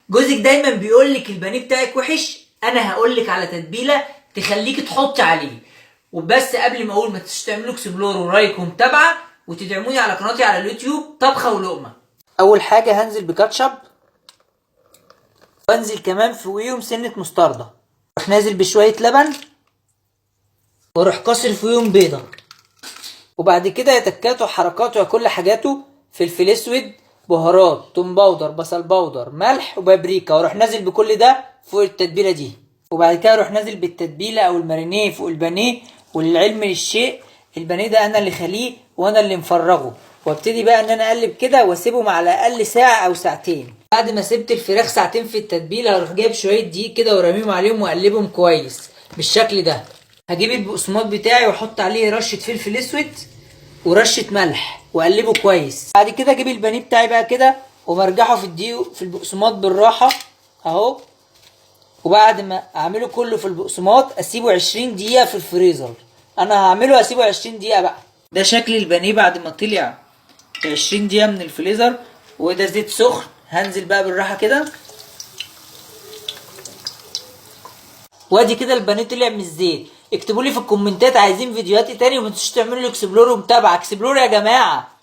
جوزك دايما بيقول لك البانيه بتاعك وحش، انا هقول لك على تتبيله تخليكي تحطي عليه. وبس قبل ما اقول ما تنسوش تعملوا اكسبلور ورايك ومتابعه، وتدعموني على قناتي على اليوتيوب طبخه ولقمه. اول حاجه هنزل بكاتشب، وانزل كمان فوقيهم سنه مستردة، اروح نازل بشويه لبن، واروح كسر فوقيهم بيضه، وبعد كده يا تكاته حركاته يا كل حاجاته، فلفل اسود، بهارات، توم باودر، بصل باودر، ملح وبابريكا، واروح نازل بكل ده فوق التتبيله دي. وبعد كده اروح نازل بالتتبيله او المارينيه فوق البانيه. وللعلم للشيء، البانيه ده انا اللي خليه وانا اللي مفرغه، وابتدي بقى ان انا اقلب كده واسيبهم على الاقل ساعه او ساعتين. بعد ما سبت الفراخ ساعتين في التتبيله، هروح جايب شويه دقيق كده ورميهم عليهم واقلبهم كويس بالشكل ده. هجيب البقسماط بتاعي واحط عليه رشه فلفل اسود ورشه ملح واقلبه كويس. بعد كده اجيب البانيه بتاعي بقى كده ومرجحه في الدقيق في البقسماط بالراحه اهو. وبعد ما اعمله كله في البقسماط اسيبه 20 دقيقه في الفريزر. انا هعمله اسيبه 20 دقيقه بقى. ده شكل البانيه بعد ما طلع 20 دقيقه من الفريزر. وده زيت سخن، هنزل بقى بالراحه كده. وادي كده البانيه طلع من الزيت. اكتبوا لي في الكومنتات عايزين فيديوهات تاني، وما تنسوش تعملوا لي اكسبلور ومتابعه. اكسبلور يا جماعه.